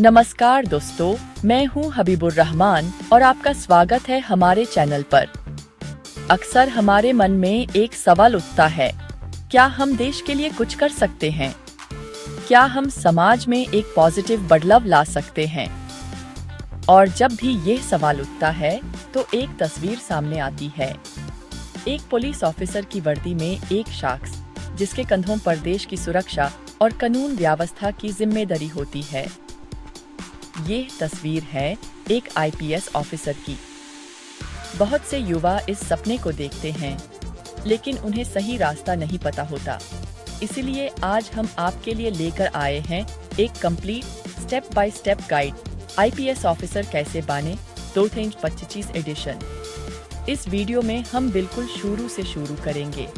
नमस्कार दोस्तों, मैं हूं हबीबुर रहमान और आपका स्वागत है हमारे चैनल पर। अक्सर हमारे मन में एक सवाल उठता है, क्या हम देश के लिए कुछ कर सकते हैं? क्या हम समाज में एक पॉजिटिव बदलाव ला सकते हैं? और जब भी यह सवाल उठता है, तो एक तस्वीर सामने आती है। एक पुलिस ऑफिसर की वर्दी में एक शख्स, जिसके कंधों पर देश की सुरक्षा और कानून व्यवस्था की जिम्मेदारी होती है। ये तस्वीर है एक आईपीएस ऑफिसर की। बहुत से युवा इस सपने को देखते हैं, लेकिन उन्हें सही रास्ता नहीं पता होता। इसलिए आज हम आपके लिए लेकर आए हैं एक complete step by step guide, IPS officer कैसे बने 2025 एडिशन। इस वीडियो में हम बिल्कुल शुरू से शुरू करेंगे।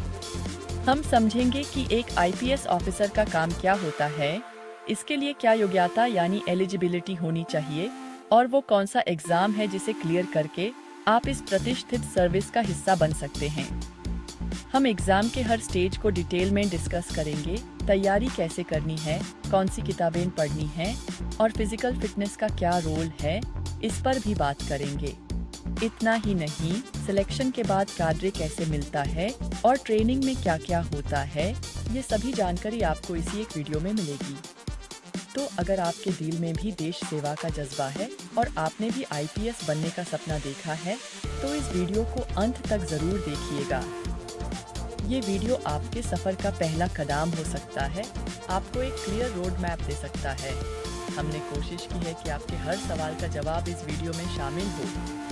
हम समझेंगे कि एक आईपीएस ऑफिसर का काम क्या होता है, इसके लिए क्या योग्यता यानी एलिजिबिलिटी होनी चाहिए, और वो कौन सा एग्जाम है जिसे क्लियर करके आप इस प्रतिष्ठित सर्विस का हिस्सा बन सकते हैं। हम एग्जाम के हर स्टेज को डिटेल में डिस्कस करेंगे, तैयारी कैसे करनी है, कौन सी किताबें पढ़नी है और फिजिकल फिटनेस का क्या रोल है, इस पर भी बात करेंगे। इतना ही नहीं, सिलेक्शन के बाद कैडरे कैसे मिलता है और ट्रेनिंग में क्या क्या होता है, ये सभी जानकारी आपको इसी एक वीडियो में मिलेगी। तो अगर आपके दिल में भी देश सेवा का जज्बा है और आपने भी आईपीएस बनने का सपना देखा है, तो इस वीडियो को अंत तक जरूर देखिएगा। ये वीडियो आपके सफर का पहला कदम हो सकता है, आपको एक क्लियर रोड मैप दे सकता है। हमने कोशिश की है कि आपके हर सवाल का जवाब इस वीडियो में शामिल हो।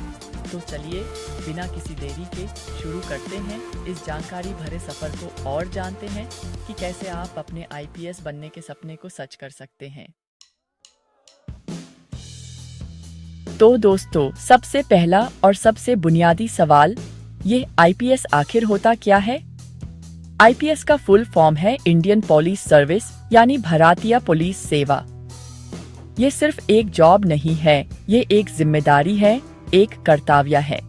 तो चलिए बिना किसी देरी के शुरू करते हैं इस जानकारी भरे सफर को और जानते हैं कि कैसे आप अपने आईपीएस बनने के सपने को सच कर सकते हैं। तो दोस्तों, सबसे पहला और सबसे बुनियादी सवाल, ये आईपीएस आखिर होता क्या है? आईपीएस का फुल फॉर्म है इंडियन पुलिस सर्विस, यानी भारतीय पुलिस सेवा। ये सिर्फ एक जॉब नहीं है, ये एक जिम्मेदारी है, एक कर्तव्य है।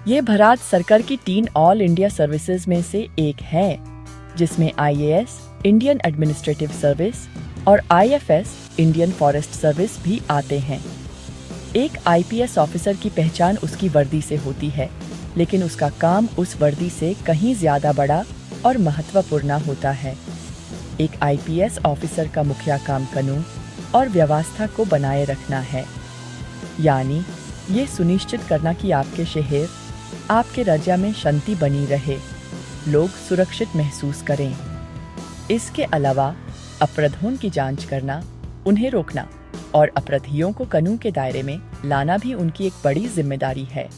ये भारत सरकार की 3 ऑल इंडिया सर्विसेज में से एक है, जिसमें आईएएस इंडियन एडमिनिस्ट्रेटिव सर्विस और आईएफएस इंडियन फॉरेस्ट सर्विस भी आते हैं। एक आईपीएस ऑफिसर की पहचान उसकी वर्दी से होती है, लेकिन उसका काम उस वर्दी से कहीं ज्यादा बड़ा और महत्वपूर्ण होता है। एक आईपीएस ऑफिसर का मुख्य काम कानून और व्यवस्था को बनाए रखना है, यानी ये सुनिश्चित करना कि आपके शहर, आपके राज्य में शांति बनी रहे, लोग सुरक्षित महसूस करें। इसके अलावा अपराधों की जांच करना, उन्हें रोकना और अपराधियों को कानून के दायरे में लाना भी उनकी एक बड़ी जिम्मेदारी है।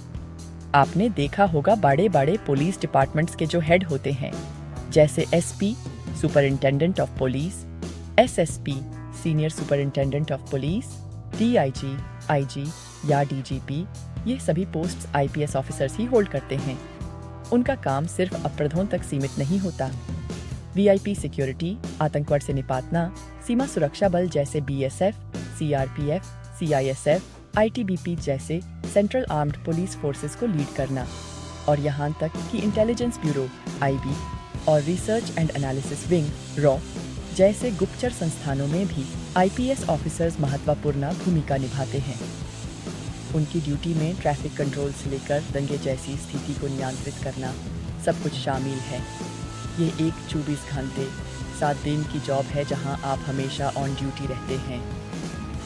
आपने देखा होगा बड़े बड़े पुलिस डिपार्टमेंट्स के जो हेड होते हैं, जैसे SP superintendent of police, SSP senior superintendent of police, DIG, IG या डीजीपी, ये सभी पोस्ट आईपीएस ऑफिसर्स ही होल्ड करते हैं। उनका काम सिर्फ अपराधों तक सीमित नहीं होता। वीआईपी सिक्योरिटी, आतंकवाद से निपटना, सीमा सुरक्षा बल जैसे बीएसएफ, सीआरपीएफ, सीआईएसएफ, आईटीबीपी जैसे सेंट्रल आर्म्ड पुलिस फोर्सेस को लीड करना, और यहाँ तक कि इंटेलिजेंस ब्यूरो आईबी और research and analysis wing raw जैसे गुप्तचर संस्थानों में भी आईपीएस ऑफिसर्स महत्वपूर्ण भूमिका निभाते हैं। उनकी ड्यूटी में ट्रैफिक कंट्रोल से लेकर दंगे जैसी स्थिति को नियंत्रित करना सब कुछ शामिल है। ये एक 24 घंटे 7 दिन की जॉब है, जहां आप हमेशा ऑन ड्यूटी रहते हैं।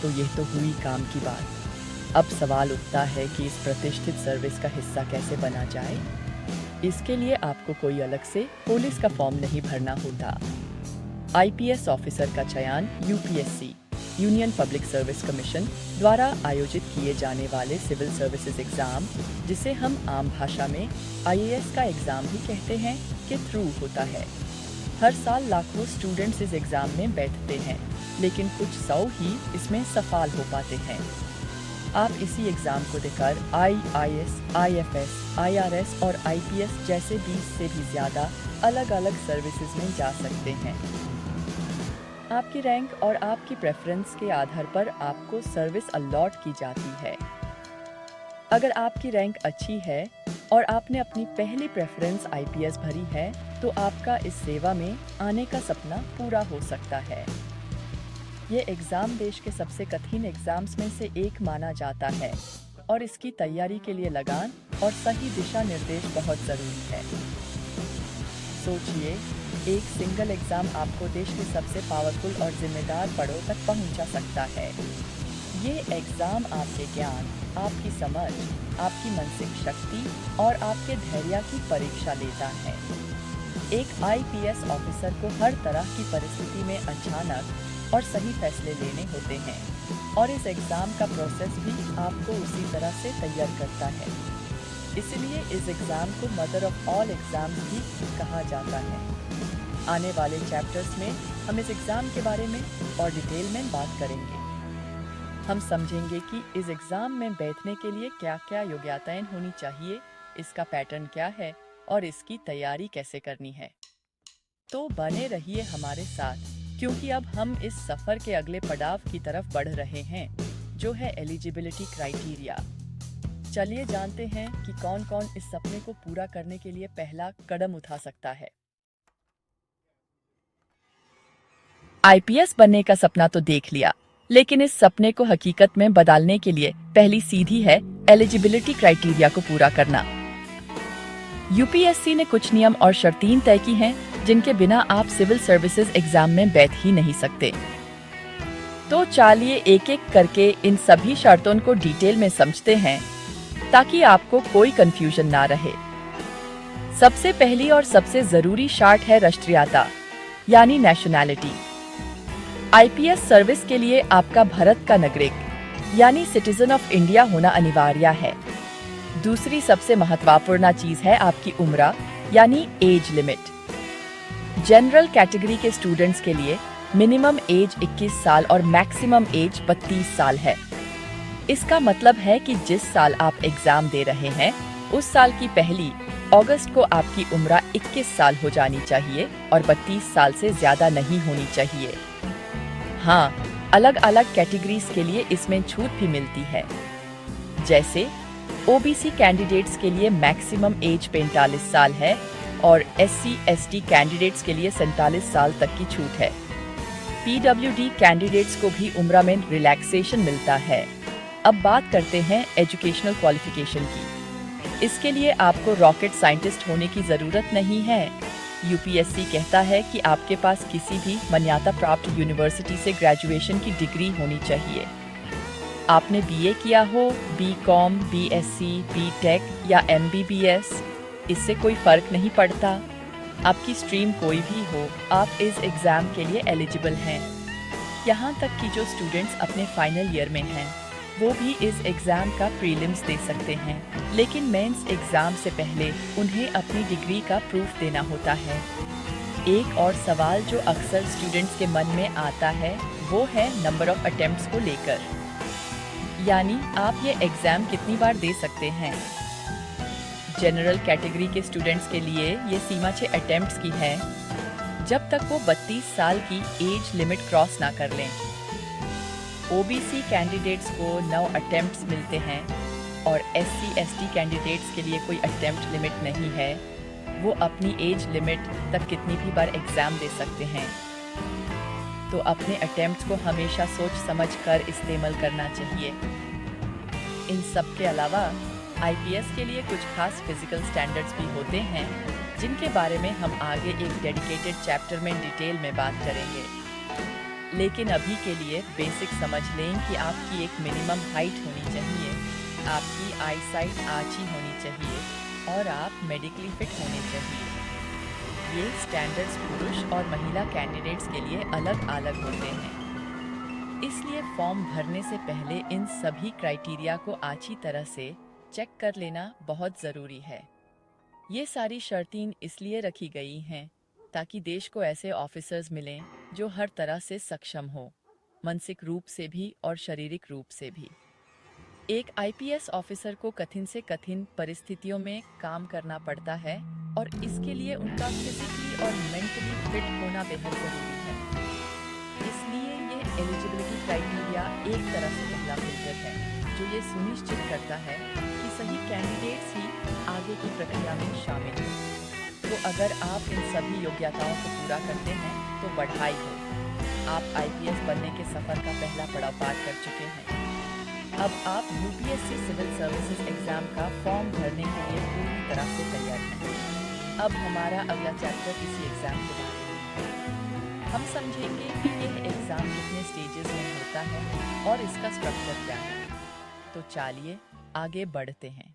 तो यह तो हुई काम की बात। अब सवाल उठता है कि इस प्रतिष्ठित सर्विस का हिस्सा कैसे बना जाए। इसके लिए आपको कोई अलग से पुलिस का फॉर्म नहीं भरना होता। आईपीएस ऑफिसर का चयन UPSC, union public service commission द्वारा आयोजित किए जाने वाले सिविल सर्विसेज एग्जाम, जिसे हम आम भाषा में आईएएस का एग्जाम भी कहते हैं, के थ्रू होता है। हर साल लाखों स्टूडेंट्स इस एग्जाम में बैठते हैं, लेकिन कुछ 100 ही इसमें सफल हो पाते हैं। आप इसी एग्जाम को देकर आईआईएस, आईएफएस, आईआरएस और आईपीएस जैसे 20 से भी ज्यादा अलग अलग सर्विसेज में जा सकते हैं। आपकी रैंक और आपकी प्रेफरेंस के आधार पर आपको सर्विस अलॉट की जाती है। अगर आपकी रैंक अच्छी है और आपने अपनी पहली प्रेफरेंस आईपीएस भरी है, तो आपका इस सेवा में आने का सपना पूरा हो सकता है। ये एग्ज़ाम देश के सबसे कठिन एग्ज़ाम्स में से एक माना जाता है और इसकी तैयारी के लिए लगान और सही दिशा निर्देश बहुत ज़रूरी है। सोचिए, एक सिंगल एग्ज़ाम आपको देश के सबसे पावरफुल और जिम्मेदार पड़ों तक पहुंचा सकता है। ये एग्ज़ाम आपके ज्ञान, आपकी समझ, आपकी मानसिक शक्ति और आपके धैर्य की परीक्षा लेता है। एक आईपीएस ऑफिसर को हर तरह की परिस्थिति में अचानक और सही फैसले लेने होते हैं और इस एग्ज़ाम का प्रोसेस भी आपको उसी तरह से तैयार करता है। इसलिए इस एग्ज़ाम को मदर ऑफ ऑल एग्ज़ाम्स भी कहा जाता है। आने वाले चैप्टर्स में हम इस एग्ज़ाम के बारे में और डिटेल में बात करेंगे। हम समझेंगे कि इस एग्ज़ाम में बैठने के लिए क्या-क्या योग्यताएं होनी चाहिए, इसका पैटर्न क्या है और इसकी तैयारी कैसे करनी है। तो बने रहिए हमारे साथ, क्योंकि अब हम इस सफ़र के अगले पड़ाव की तरफ बढ़ रहे हैं, जो है एलिजिबिलिटी क्राइटेरिया। चलिए जानते हैं कि कौन-कौन इस सपने को पूरा करने के लिए पहला कदम उठा सकता है। आईपीएस बनने का सपना तो देख लिया, लेकिन इस सपने को हकीकत में बदलने के लिए पहली सीढ़ी है एलिजिबिलिटी क्राइटेरिया को पूरा करना। यूपीएससी ने कुछ नियम और शर्तें तय की हैं, जिनके बिना आप सिविल सर्विसेज एग्जाम में बैठ ही नहीं सकते। तो चलिए एक एक करके इन सभी शर्तों को डिटेल में समझते हैं, ताकि आपको कोई कंफ्यूजन ना रहे। सबसे पहली और सबसे जरूरी शर्त है राष्ट्रीयता, यानी नेशनैलिटी। आईपीएस सर्विस के लिए आपका भारत का नागरिक यानी सिटीजन ऑफ इंडिया होना अनिवार्य है। दूसरी सबसे महत्वपूर्ण चीज है आपकी उम्र, यानी एज लिमिट। जनरल कैटेगरी के स्टूडेंट्स के लिए मिनिमम एज 21 साल और मैक्सिमम एज 32 साल है। इसका मतलब है कि जिस साल आप एग्जाम दे रहे हैं, उस साल की पहली अगस्त को आपकी उम्र 21 साल हो जानी चाहिए और 32 साल से ज्यादा नहीं होनी चाहिए। हाँ, अलग अलग कैटेगरीज के लिए इसमें छूट भी मिलती है। जैसे ओबीसी कैंडिडेट्स के लिए मैक्सिमम एज 45 साल है और SC/ST कैंडिडेट्स के लिए 47 साल तक की छूट है। PWD कैंडिडेट्स को भी उम्र में रिलैक्सेशन मिलता है। अब बात करते हैं एजुकेशनल क्वालिफिकेशन की। इसके लिए आपको रॉकेट साइंटिस्ट होने की जरूरत नहीं है। यूपीएससी कहता है कि आपके पास किसी भी मान्यता प्राप्त यूनिवर्सिटी से ग्रेजुएशन की डिग्री होनी चाहिए। आपने बीए किया हो, बीकॉम, बीएससी, बीटेक या एमबीबीएस, इससे कोई फर्क नहीं पड़ता। आपकी स्ट्रीम कोई भी हो, आप इस एग्जाम के लिए एलिजिबल हैं। यहाँ तक कि जो स्टूडेंट्स अपने फाइनल ईयर में हैं, वो भी इस एग्जाम का प्रीलिम्स दे सकते हैं, लेकिन मेंस एग्जाम से पहले उन्हें अपनी डिग्री का प्रूफ देना होता है। एक और सवाल जो अक्सर स्टूडेंट्स के मन में आता है, वो है नंबर ऑफ अटेम्प्ट्स को लेकर, यानी आप ये एग्जाम कितनी बार दे सकते हैं। जनरल कैटेगरी के स्टूडेंट्स के लिए ये सीमा 6 अटेम्प्ट्स की है, जब तक वो 32 साल की एज लिमिट क्रॉस ना कर लें। ओबीसी कैंडिडेट्स को 9 अटेम्प्ट्स मिलते हैं और SC/ST कैंडिडेट्स के लिए कोई अटेम्प्ट लिमिट नहीं है। वो अपनी एज लिमिट तक कितनी भी बार एग्जाम दे सकते हैं। तो अपने अटेम्प्ट्स को हमेशा सोच समझ कर इस्तेमाल करना चाहिए। इन सब के अलावा आईपीएस के लिए कुछ खास फिजिकल स्टैंडर्ड्स भी होते हैं, जिनके बारे में हम आगे एक डेडिकेटेड चैप्टर में डिटेल में बात करेंगे। लेकिन अभी के लिए बेसिक समझ लें कि आपकी एक मिनिमम हाइट होनी चाहिए, आपकी आईसाइट अच्छी होनी चाहिए और आप मेडिकली फिट होने चाहिए। ये स्टैंडर्ड्स पुरुष और महिला कैंडिडेट्स के लिए अलग अलग होते हैं। इसलिए फॉर्म भरने से पहले इन सभी क्राइटेरिया को अच्छी तरह से चेक कर लेना बहुत ज़रूरी है। ये सारी शर्तें इसलिए रखी गई हैं ताकि देश को ऐसे ऑफिसर्स मिलें जो हर तरह से सक्षम हो, मानसिक रूप से भी और शारीरिक रूप से भी। एक आईपीएस ऑफिसर को कठिन से कठिन परिस्थितियों में काम करना पड़ता है और इसके लिए उनका फिजिकली और मेंटली फिट होना बेहद जरूरी है। इसलिए ये एलिजिबिलिटी क्राइटेरिया एक तरह से पहला फिल्टर है, जो ये सुनिश्चित करता है कि सही कैंडिडेट्स ही आगे की प्रक्रिया में शामिल हों। तो अगर आप इन सभी योग्यताओं को पूरा करते हैं तो बधाई हो, आप आईपीएस बनने के सफर का पहला पड़ाव पार कर चुके हैं। अब आप यूपीएससी सिविल सर्विसेज एग्जाम का फॉर्म भरने के लिए पूरी तरह से तैयार हैं। अब हमारा अगला चैप्टर इसी एग्जाम के बारे में है। हम समझेंगे कि यह एग्जाम कितने स्टेजेस में होता है और इसका स्ट्रक्चर क्या है। तो चलिए आगे बढ़ते हैं।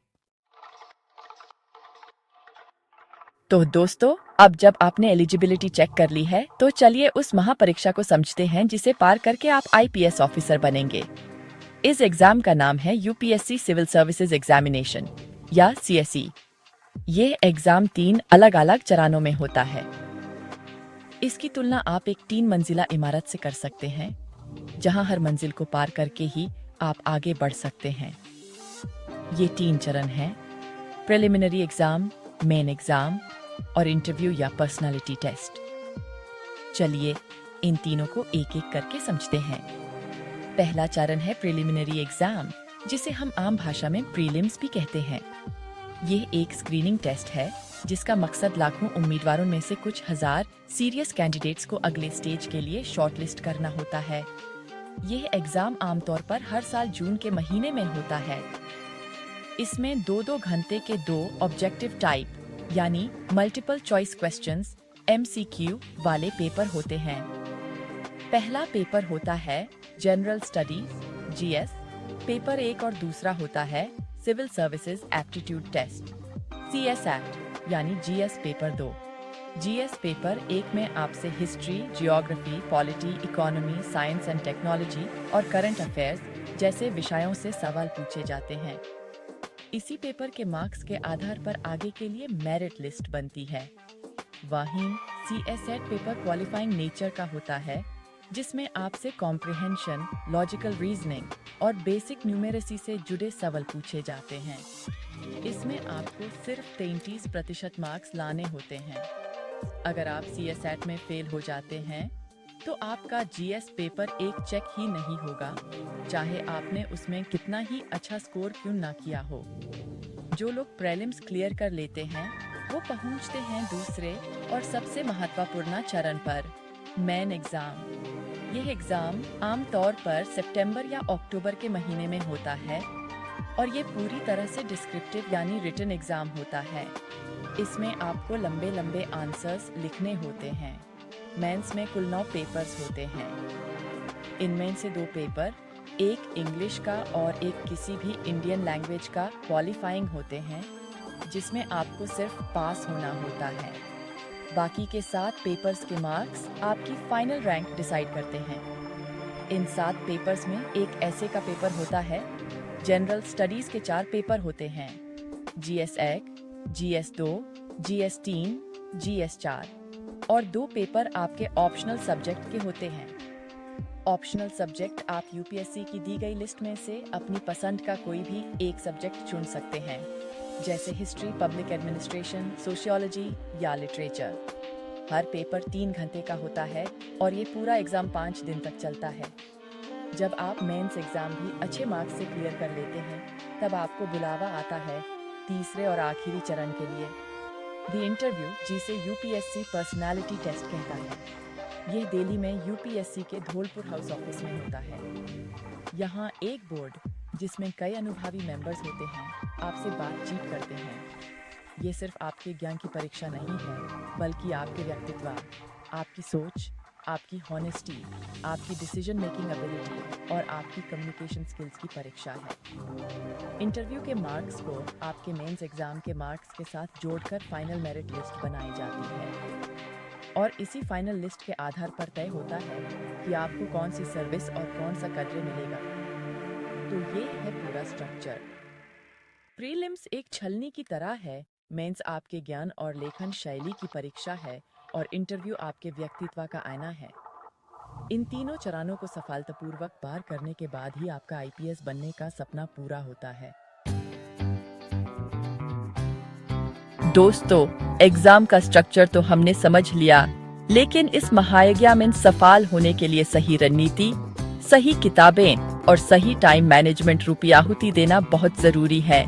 तो दोस्तों, अब जब आपने एलिजिबिलिटी चेक कर ली है, तो चलिए उस महापरीक्षा को समझते हैं जिसे पार करके आप आईपीएस ऑफिसर बनेंगे। इस एग्जाम का नाम है यूपीएससी सिविल सर्विसेज एग्जामिनेशन या सीएसई। ये एग्जाम 3 अलग अलग चरणों में होता है। इसकी तुलना आप एक 3 मंजिला इमारत से कर सकते हैं, जहां हर मंजिल को पार करके ही आप आगे बढ़ सकते हैं। ये 3 चरण हैं: प्रिलिमिनरी एग्जाम, मेन एग्जाम और इंटरव्यू या पर्सनालिटी टेस्ट। चलिए इन तीनों को एक एक करके समझते हैं। पहला चरण है प्रिलिमिनरी एग्जाम, जिसे हम आम भाषा में प्रीलिम्स भी कहते हैं। ये एक स्क्रीनिंग टेस्ट है जिसका मकसद लाखों उम्मीदवारों में से कुछ हजार सीरियस कैंडिडेट्स को अगले स्टेज के लिए शॉर्टलिस्ट करना होता है। यह एग्जाम आमतौर पर हर साल जून के महीने में होता है। इसमें 2-2 घंटे के 2 ऑब्जेक्टिव टाइप यानी मल्टीपल चॉइस क्वेश्चंस (MCQ) वाले पेपर होते हैं। पहला पेपर होता है जनरल स्टडीज (GS), पेपर 1 और दूसरा होता है civil services aptitude test (CSAT) यानी GS पेपर 2। GS पेपर 1 में आपसे history, geography, polity, economy, science and technology और करंट अफेयर्स जैसे विषयों से सवाल पूछे जाते हैं। इसी पेपर के मार्क्स के आधार पर आगे के लिए मेरिट लिस्ट बनती है। वहीं CSAT पेपर क्वालिफाइंग नेचर का होता है, जिसमें आपसे कॉम्प्रिहेंशन, लॉजिकल रीजनिंग और बेसिक न्यूमेरेसी से जुड़े सवाल पूछे जाते हैं। इसमें आपको सिर्फ 33% मार्क्स लाने होते हैं। अगर आप CSAT में फेल हो जाते हैं, तो आपका GS पेपर 1 चेक ही नहीं होगा, चाहे आपने उसमें कितना ही अच्छा स्कोर क्यों ना किया हो। जो लोग प्रीलिम्स क्लियर कर लेते हैं, वो पहुंचते हैं दूसरे और सबसे महत्वपूर्ण चरण पर, मेन एग्जाम। यह एग्जाम आमतौर पर सितंबर या अक्टूबर के महीने में होता है और ये पूरी तरह से डिस्क्रिप्टिव यानी रिटन एग्जाम होता है। इसमें आपको लंबे लंबे आंसर्स लिखने होते हैं। मेंस में कुल 9 पेपर्स होते हैं। इनमें से 2 पेपर, एक इंग्लिश का और एक किसी भी इंडियन लैंग्वेज का क्वालिफाइंग होते हैं, जिसमें आपको सिर्फ पास होना होता है। बाकी के 7 पेपर्स के मार्क्स आपकी फाइनल रैंक डिसाइड करते हैं। इन 7 पेपर्स में एक ऐसे का पेपर होता है। जनरल स्टडीज के 4 पेपर होते हैं: GS 1, GS 2, GS 3, GS 4 और 2 पेपर आपके ऑप्शनल सब्जेक्ट के होते हैं। ऑप्शनल सब्जेक्ट आप यूपीएससी की दी गई लिस्ट में से अपनी पसंद का कोई भी एक सब्जेक्ट चुन सकते हैं, जैसे हिस्ट्री, पब्लिक एडमिनिस्ट्रेशन, सोशियोलॉजी या लिटरेचर। हर पेपर 3 घंटे का होता है और ये पूरा एग्जाम 5 दिन तक चलता है। जब आप मेंस एग्जाम भी अच्छे मार्क्स से क्लियर कर लेते हैं, तब आपको बुलावा आता है तीसरे और आखिरी चरण के लिए, द इंटरव्यू, जिसे यूपीएससी पर्सनालिटी टेस्ट कहता है। यह दिल्ली में यूपीएससी के धौलपुर हाउस ऑफिस में होता है। यहाँ एक बोर्ड, जिसमें कई अनुभवी मेंबर्स होते हैं, आपसे बातचीत करते हैं। ये सिर्फ आपके ज्ञान की परीक्षा नहीं है, बल्कि आपके व्यक्तित्व, आपकी सोच, आपकी हॉनेस्टी, आपकी डिसीजन मेकिंग एबिलिटी और आपकी कम्युनिकेशन स्किल्स की परीक्षा है। इंटरव्यू के मार्क्स को आपके मेंस एग्जाम के मार्क्स के साथ जोड़कर फाइनल मेरिट लिस्ट बनाई जाती है और इसी फाइनल लिस्ट के आधार पर तय होता है कि आपको कौन सी सर्विस और कौन सा कदर मिलेगा। तो ये है पूरा स्ट्रक्चर। प्रीलिम्स एक छलनी की तरह है, मेंस आपके ज्ञान और लेखन शैली की परीक्षा है और इंटरव्यू आपके व्यक्तित्व का आईना है। इन तीनों चरणों को सफलतापूर्वक पार करने के बाद ही आपका आईपीएस बनने का सपना पूरा होता है। दोस्तों, एग्जाम का स्ट्रक्चर तो हमने समझ लिया, लेकिन इस महायज्ञ में सफल होने के लिए सही रणनीति, सही किताबें और सही टाइम मैनेजमेंट रूपी आहुति देना बहुत जरूरी है।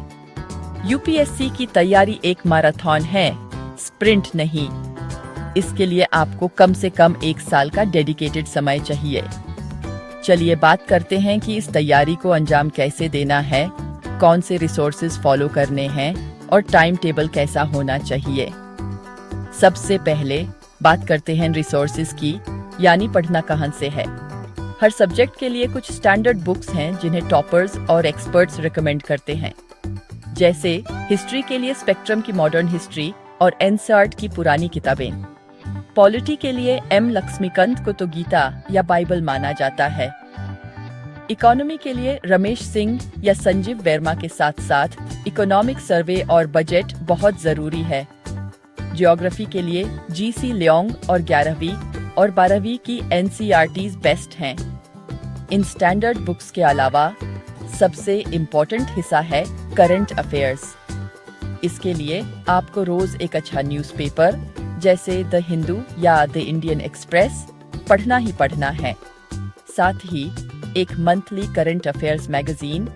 यूपीएससी की तैयारी एक मैराथन है, स्प्रिंट नहीं। इसके लिए आपको कम से कम 1 साल का डेडिकेटेड समय चाहिए। चलिए बात करते हैं कि इस तैयारी को अंजाम कैसे देना है, कौन से रिसोर्सेज फॉलो करने हैं और टाइम टेबल कैसा होना चाहिए। सबसे पहले बात करते हैं रिसोर्सेज की, यानी पढ़ना कहाँ से है। हर सब्जेक्ट के लिए कुछ स्टैंडर्ड बुक्स हैं जिन्हें टॉपर्स और एक्सपर्ट्स रिकमेंड करते हैं। जैसे हिस्ट्री के लिए स्पेक्ट्रम की मॉडर्न हिस्ट्री और एनसीईआरटी की पुरानी किताबें। पॉलिटी के लिए एम लक्ष्मीकांत को तो गीता या बाइबल माना जाता है। इकोनॉमी के लिए रमेश सिंह या संजीव वर्मा के साथ साथ इकोनॉमिक सर्वे और बजट बहुत जरूरी है। ज्योग्राफी के लिए जीसी लियोंग और 11वीं और 12वीं की एनसीईआरटीज बेस्ट हैं। इन स्टैंडर्ड बुक्स के अलावा सबसे इम्पोर्टेंट हिस्सा है करंट अफेयर्स। इसके लिए आपको रोज एक अच्छा न्यूज़पेपर जैसे द हिंदू या द इंडियन एक्सप्रेस पढ़ना ही पढ़ना है। साथ ही एक मंथली करंट अफेयर्स मैगजीन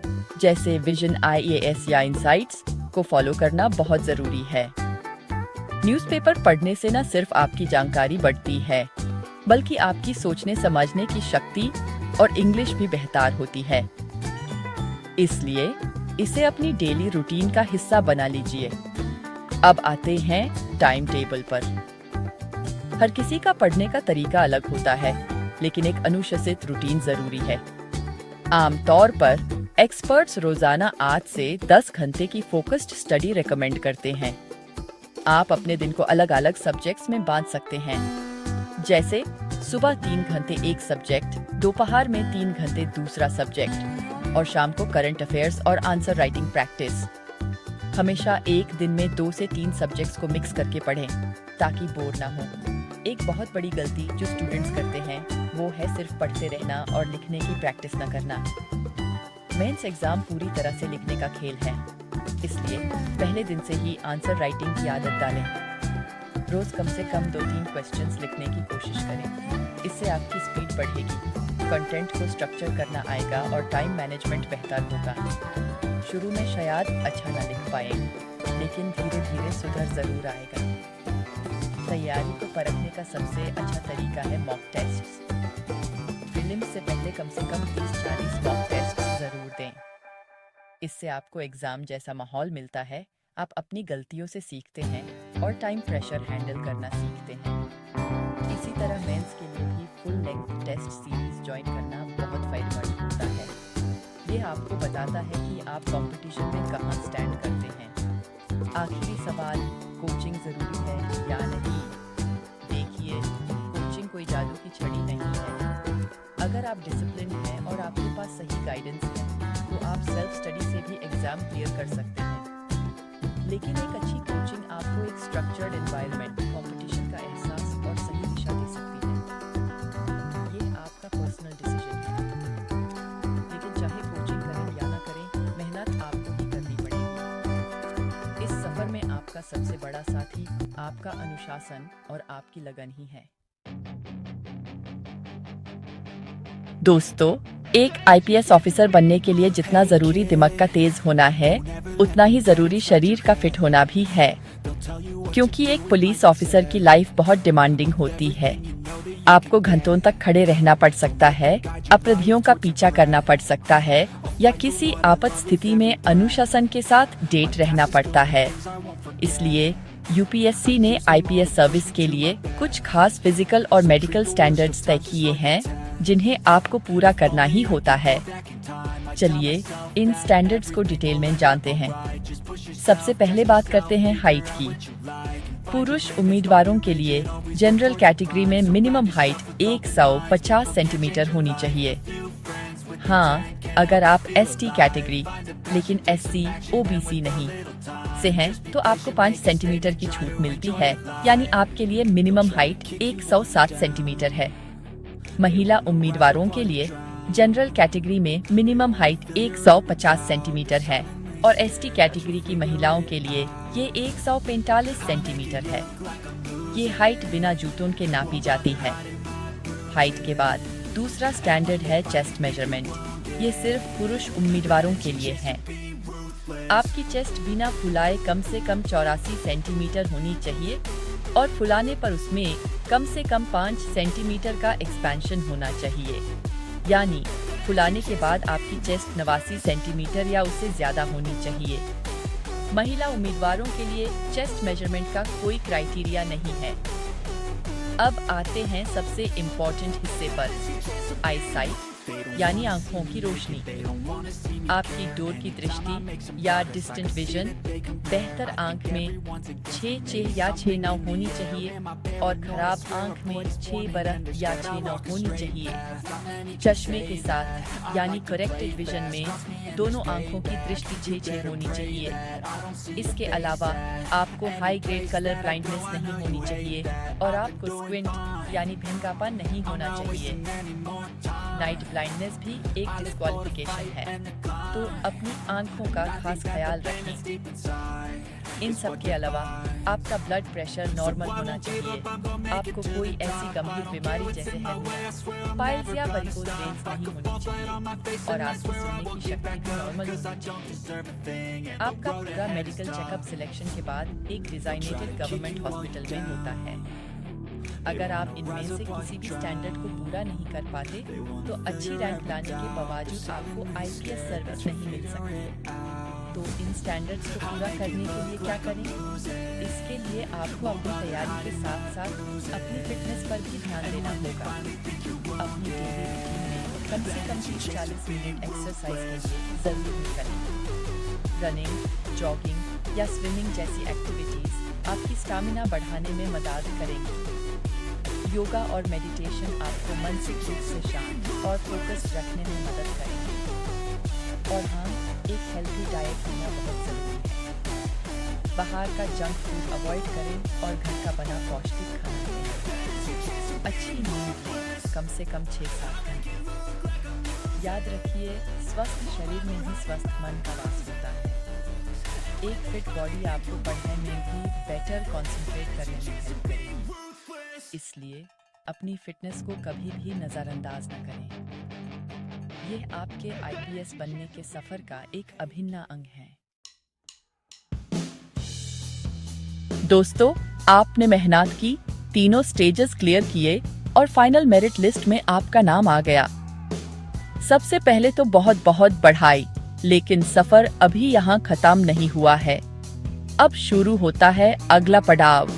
जैसे विजन IAS या इनसाइट्स को फॉलो करना बहुत जरूरी है। न्यूज़पेपर पढ़ने से न सिर्फ आपकी जानकारी बढ़ती है, बल्कि आपकी सोचने समझने की शक्ति और इंग्लिश भी बेहतर होती है। इसलिए इसे अपनी डेली रूटीन का हिस्सा बना लीजिए। अब आते हैं टाइम टेबल पर। हर किसी का पढ़ने का तरीका अलग होता है, लेकिन एक अनुशासित रूटीन जरूरी है। आमतौर पर एक्सपर्ट्स रोजाना 8 से 10 घंटे की फोकस्ड स्टडी रेकमेंड करते हैं। आप अपने दिन को अलग अलग सब्जेक्ट्स में बांट सकते हैं, जैसे सुबह 3 घंटे एक सब्जेक्ट, दोपहर में 3 घंटे दूसरा सब्जेक्ट और शाम को करंट अफेयर्स और आंसर राइटिंग प्रैक्टिस। हमेशा एक दिन में 2 से 3 सब्जेक्ट्स को मिक्स करके पढ़ें ताकि बोर ना हो। एक बहुत बड़ी गलती जो स्टूडेंट्स करते हैं वो है सिर्फ पढ़ते रहना और लिखने की प्रैक्टिस न करना। मेंस एग्जाम पूरी तरह से लिखने का खेल है, इसलिए पहले दिन से ही आंसर राइटिंग की आदत डालें। रोज कम से कम 2-3 क्वेश्चंस लिखने की कोशिश करें। इससे आपकी स्पीड बढ़ेगी, कंटेंट को स्ट्रक्चर करना आएगा और टाइम मैनेजमेंट बेहतर होगा। शुरू में शायद अच्छा ना लिख पाए, लेकिन धीरे धीरे सुधार जरूर आएगा। तैयारी को परखने का सबसे अच्छा तरीका है मॉक टेस्ट्स। प्रीलिम्स से पहले कम से कम 30-40 मॉक टेस्ट्स जरूर दें। इससे आपको एग्जाम जैसा माहौल मिलता है, आप अपनी गलतियों से सीखते हैं और टाइम प्रेशर हैंडल करना सीखते हैं। इसी तरह मेंस के लिए भी full length test series join करना बहुत फायदेमंद होता है। ये आपको बताता है कि आप कंपटीशन में कहां स्टैंड करते हैं। आखिरी सवाल, कोचिंग जरूरी है या नहीं? देखिए, कोचिंग कोई जादू की छड़ी नहीं है। अगर आप डिसिप्लिन हैं और आपके पास सही गाइडेंस है, तो आप सेल्फ स्टडी से भी एग्जाम क्लियर कर सकते हैं। लेकिन एक अच्छी कोचिंग आपको एक स्ट्रक्चर्ड एनवायरनमेंट, कंपटीशन का एहसास और सही दिशा दे सकती है। ये आपका पर्सनल डिसीजन है, लेकिन चाहे कोचिंग करें या ना करें, मेहनत आपको ही करनी पड़ेगी। इस सफर में आपका सबसे बड़ा साथी आपका अनुशासन और आपकी लगन ही है। दोस्तों, एक IPS ऑफिसर बनने के लिए जितना जरूरी दिमाग का तेज होना है, उतना ही जरूरी शरीर का फिट होना भी है। क्योंकि एक पुलिस ऑफिसर की लाइफ बहुत डिमांडिंग होती है। आपको घंटों तक खड़े रहना पड़ सकता है, अपराधियों का पीछा करना पड़ सकता है या किसी आपात स्थिति में अनुशासन के साथ डेट रहना पड़ता है। इसलिए UPSC ने IPS सर्विस के लिए कुछ खास फिजिकल और मेडिकल स्टैंडर्ड्स तय किए हैं, जिन्हें आपको पूरा करना ही होता है। चलिए इन स्टैंडर्ड्स को डिटेल में जानते हैं। सबसे पहले बात करते हैं हाइट की। पुरुष उम्मीदवारों के लिए जनरल कैटेगरी में मिनिमम हाइट 150 सेंटीमीटर होनी चाहिए। हाँ, अगर आप ST कैटेगरी लेकिन SC OBC नहीं से हैं, तो आपको 5 सेंटीमीटर की छूट मिलती है, यानी आपके लिए मिनिमम हाइट 107 सेंटीमीटर है। महिला उम्मीदवारों के लिए जनरल कैटेगरी में मिनिमम हाइट 150 सेंटीमीटर है और ST कैटेगरी की महिलाओं के लिए ये 145 सेंटीमीटर है। ये हाइट बिना जूतों के नापी जाती है। हाइट के बाद दूसरा स्टैंडर्ड है चेस्ट मेजरमेंट। ये सिर्फ पुरुष उम्मीदवारों के लिए है। आपकी चेस्ट बिना फुलाए कम से कम 84 सेंटीमीटर होनी चाहिए। और फुलाने पर उसमें कम से कम 5 सेंटीमीटर का एक्सपेंशन होना चाहिए। यानी फुलाने के बाद आपकी चेस्ट 89 सेंटीमीटर या उससे ज्यादा होनी चाहिए। महिला उम्मीदवारों के लिए चेस्ट मेजरमेंट का कोई क्राइटेरिया नहीं है। अब आते हैं सबसे इम्पोर्टेंट हिस्से पर, आई साइट यानी आंखों की रोशनी। आपकी दूर की दृष्टि या डिस्टेंट विजन बेहतर आंख में 6 या 6/9 होनी चाहिए और खराब आंख में 6 या 6/9 होनी चाहिए। चश्मे के साथ यानी करेक्टेड विजन में दोनों आंखों की दृष्टि 6 होनी चाहिए। इसके अलावा आपको हाई ग्रेड कलर ब्लाइंडनेस नहीं होनी चाहिए और आपको स्क्विंट यानी भिंगापन नहीं होना चाहिए। नाइट ब्लाइंडनेस भी एक डिस्क्वालिफिकेशन है, तो अपनी आंखों का खास ख्याल रखें। इन सब के अलावा आपका ब्लड प्रेशर नॉर्मल होना चाहिए। आपको कोई ऐसी गंभीर बीमारी जैसे हेर्निया, पाइल्स या वेरिकोज वेन्स नहीं होनी चाहिए और आपकी सुनने की शक्ति भी नॉर्मल होनी चाहिए। आपका पूरा मेडिकल चेकअप सिलेक्शन के बाद एक डिजाइनेटेड गवर्नमेंट हॉस्पिटल में होता है। अगर आप इनमें से किसी भी स्टैंडर्ड को पूरा नहीं कर पाते तो अच्छी रैंक लाने के बावजूद आपको आईपीएस सर्विस नहीं मिल सकती। तो इन स्टैंडर्ड्स को पूरा करने के लिए क्या करें? इसके लिए आपको अपनी तैयारी के साथ साथ अपनी फिटनेस पर भी ध्यान देना होगा। अपनी डेली रूटीन में कम से कम 30-40 मिनट एक्सरसाइज के लिए जरूर करें। रनिंग, जॉगिंग या स्विमिंग जैसी एक्टिविटीज आपकी स्टैमिना बढ़ाने में मदद करेंगी। योगा और मेडिटेशन आपको मानसिक रूप से शांत और फोकस्ड रखने में मदद करेंगे। और हाँ, एक हेल्थी डाइट होना बहुत जरूरी है। बाहर का जंक फूड अवॉइड करें और घर का बना पौष्टिक खाना लें। अच्छी नींद लें, कम से कम 6-7 घंटे। याद रखिए, स्वस्थ शरीर में ही स्वस्थ मन का वास होता है। एक फिट बॉडी आपको पढ़ने में भी बेटर कंसंट्रेट करने में हेल्प करेगी। इसलिए अपनी फिटनेस को कभी भी नजरअंदाज न करें। ये आपके आईपीएस बनने के सफर का एक अभिन्न अंग है। दोस्तों, आपने मेहनत की, तीनों स्टेजेस क्लियर किए और फाइनल मेरिट लिस्ट में आपका नाम आ गया। सबसे पहले तो बहुत बहुत बधाई, लेकिन सफर अभी यहाँ खत्म नहीं हुआ है। अब शुरू होता है अगला पड़ाव,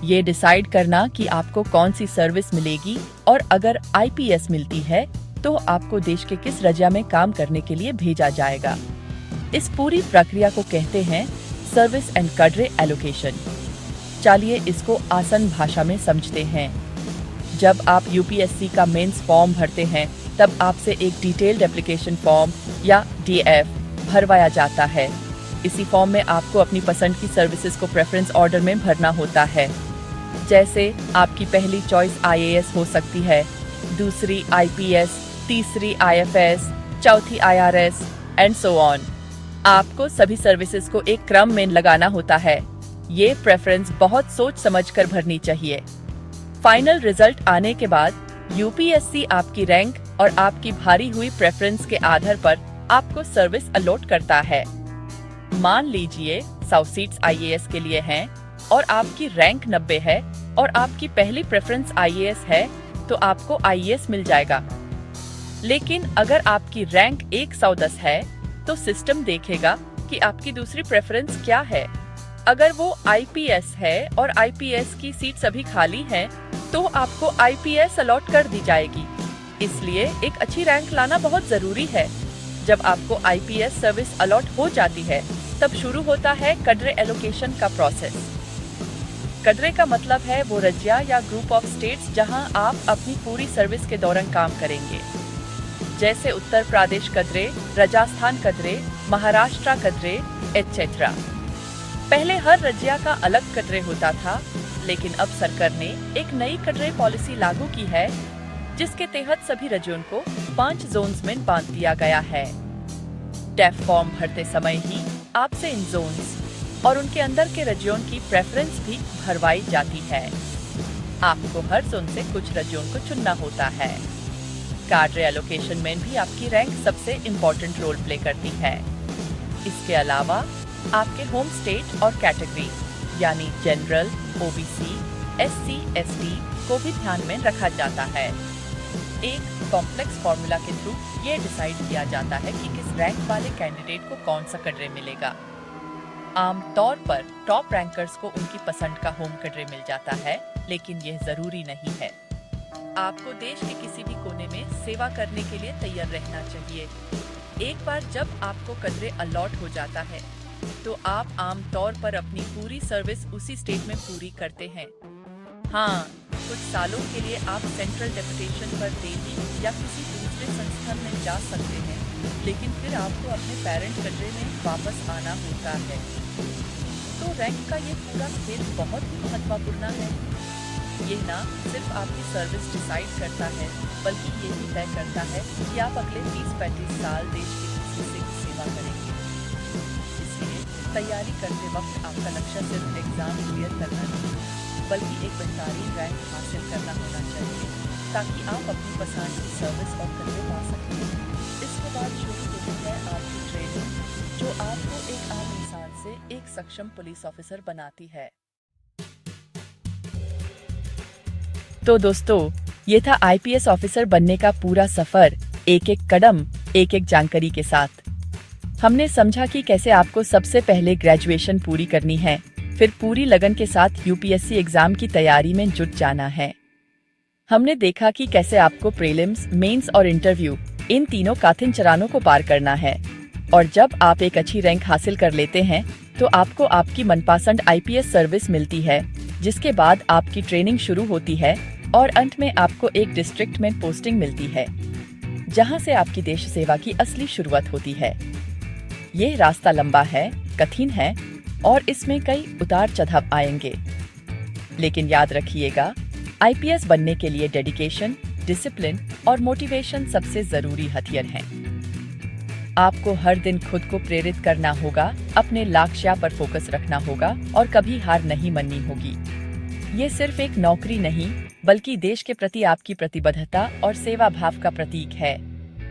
ये डिसाइड करना कि आपको कौन सी सर्विस मिलेगी और अगर आईपीएस मिलती है तो आपको देश के किस राज्य में काम करने के लिए भेजा जाएगा। इस पूरी प्रक्रिया को कहते हैं सर्विस एंड कैडर एलोकेशन। चलिए इसको आसान भाषा में समझते हैं। जब आप यूपीएससी का मेंस फॉर्म भरते हैं तब आपसे एक डिटेल्ड एप्लीकेशन फॉर्म या डीएफ भरवाया जाता है। इसी फॉर्म में आपको अपनी पसंद की सर्विसेज को प्रेफरेंस ऑर्डर में भरना होता है। जैसे आपकी पहली चॉइस आईएएस हो सकती है, दूसरी आईपीएस, तीसरी आईएफएस, चौथी आईआरएस एंड सो ऑन। आपको सभी सर्विसेज को एक क्रम में लगाना होता है। ये प्रेफरेंस बहुत सोच समझकर भरनी चाहिए। फाइनल रिजल्ट आने के बाद यूपीएससी आपकी रैंक और आपकी भारी हुई प्रेफरेंस के आधार पर आपको सर्विस अलॉट करता है। मान लीजिए 100 सीट्स आईएएस के लिए हैं और आपकी रैंक 90 है और आपकी पहली प्रेफरेंस आईएएस है तो आपको आईएएस मिल जाएगा। लेकिन अगर आपकी रैंक 110 है तो सिस्टम देखेगा कि आपकी दूसरी प्रेफरेंस क्या है। अगर वो आईपीएस है और आईपीएस की सीट सभी खाली हैं, तो आपको आईपीएस अलॉट कर दी जाएगी। इसलिए एक अच्छी रैंक लाना बहुत जरूरी है। जब आपको आईपीएस सर्विस अलॉट हो जाती है तब शुरू होता है कैडर एलोकेशन का प्रोसेस। कैडर का मतलब है वो राज्य या ग्रुप ऑफ स्टेट्स जहां आप अपनी पूरी सर्विस के दौरान काम करेंगे। जैसे Uttar Pradesh cadre, Rajasthan cadre, Maharashtra cadre etcetera. पहले हर राज्य का अलग कैडर होता था, लेकिन अब सरकार ने एक नई कैडर पॉलिसी लागू की है जिसके तहत सभी राज्यों को 5 जोन्स में बांट दिया गया है। डेफ फॉर्म भरते समय ही आपसे इन जोन्स और उनके अंदर के राज्यों की प्रेफरेंस भी भरवाई जाती है। आपको हर जोन से कुछ राज्यों को चुनना होता है। कैडर एलोकेशन में भी आपकी रैंक सबसे इम्पोर्टेंट रोल प्ले करती है। इसके अलावा आपके होम स्टेट और कैटेगरी यानी जनरल, ओबीसी, SC/ST को भी ध्यान में रखा जाता है। एक कॉम्प्लेक्स फॉर्मूला के थ्रू ये डिसाइड किया जाता है कि किस रैंक वाले कैंडिडेट को कौन सा कटरे मिलेगा। आमतौर पर टॉप रैंकर्स को उनकी पसंद का होम कटरे मिल जाता है, लेकिन यह जरूरी नहीं है। आपको देश के किसी भी कोने में सेवा करने के लिए तैयार रहना चाहिए। एक बार जब आपको कटरे अलॉट हो जाता है, तो आप आमतौर पर अपनी पूरी सर्विस उसी स्टेट में पूरी करते हैं। हाँ, कुछ सालों के लिए आप सेंट्रल डेपुटेशन पर दिल्ली या किसी दूसरे संस्थान में जा सकते हैं, लेकिन फिर आपको अपने पेरेंट कटरे में वापस आना होता है। तो रैंक का ये पूरा खेल बहुत महत्वपूर्ण है। ये ना सिर्फ आपकी सर्विस डिसाइड करता है, बल्कि ये भी तय करता है कि आप अगले 30-35 साल देश के किस हिस्से की सेवा करेंगे। इसलिए तैयारी करते वक्त आपका लक्ष्य सिर्फ एग्जाम क्लियर करना नहीं, बल्कि एक बेहतरीन रैंक हासिल करना होना चाहिए, ताकि आप अपनी पसंद की सर्विस और कटरे पा सकें। इसके बाद शुरू होती है आपकी ट्रेनिंग, जो आपको एक आम इंसान से एक सक्षम पुलिस ऑफिसर बनाती है। तो दोस्तों, ये था आईपीएस ऑफिसर बनने का पूरा सफर, एक एक कदम, एक एक जानकारी के साथ। हमने समझा कि कैसे आपको सबसे पहले ग्रेजुएशन पूरी करनी है, फिर पूरी लगन के साथ यूपीएससी एग्जाम की तैयारी में जुट जाना है। हमने देखा कि कैसे आपको प्रीलिम्स, मेंस और इंटरव्यू, इन तीनों कठिन चरणों को पार करना है। और जब आप एक अच्छी रैंक हासिल कर लेते हैं, तो आपको आपकी मनपसंद आईपीएस सर्विस मिलती है, जिसके बाद आपकी ट्रेनिंग शुरू होती है और अंत में आपको एक डिस्ट्रिक्ट में पोस्टिंग मिलती है, जहां से आपकी देश सेवा की असली शुरुआत होती है। ये रास्ता लंबा है, कठिन है और इसमें कई उतार चढ़ाव आएंगे, लेकिन याद रखिएगा, आईपीएस बनने के लिए डेडिकेशन, डिसिप्लिन और मोटिवेशन सबसे जरूरी हथियार हैं। आपको हर दिन खुद को प्रेरित करना होगा, अपने लक्ष्य पर फोकस रखना होगा और कभी हार नहीं माननी होगी। ये सिर्फ एक नौकरी नहीं, बल्कि देश के प्रति आपकी प्रतिबद्धता और सेवा भाव का प्रतीक है।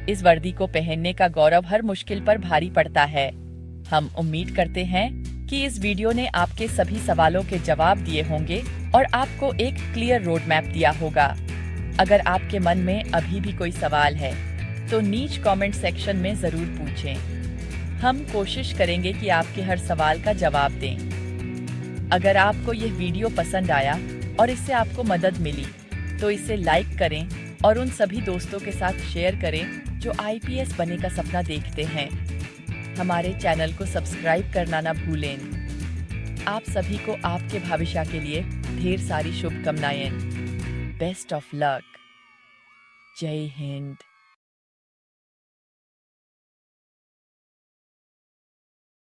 इस वर्दी को पहनने का गौरव हर मुश्किल पर भारी पड़ता है। हम उम्मीद करते हैं कि इस वीडियो ने आपके सभी सवालों के जवाब दिए होंगे और आपको एक क्लियर रोड मैप दिया होगा। अगर आपके मन में अभी भी कोई सवाल है, तो नीचे कमेंट सेक्शन में जरूर पूछें। हम कोशिश करेंगे कि आपके हर सवाल का जवाब दें। अगर आपको यह वीडियो पसंद आया और इससे आपको मदद मिली, तो इसे लाइक करें और उन सभी दोस्तों के साथ शेयर करें जो आईपीएस बनने का सपना देखते हैं। हमारे चैनल को सब्सक्राइब करना ना भूलें। आप सभी को आपके भविष्य के लिए ढेर सारी शुभकामनाएं। Best of luck. जय हिंद।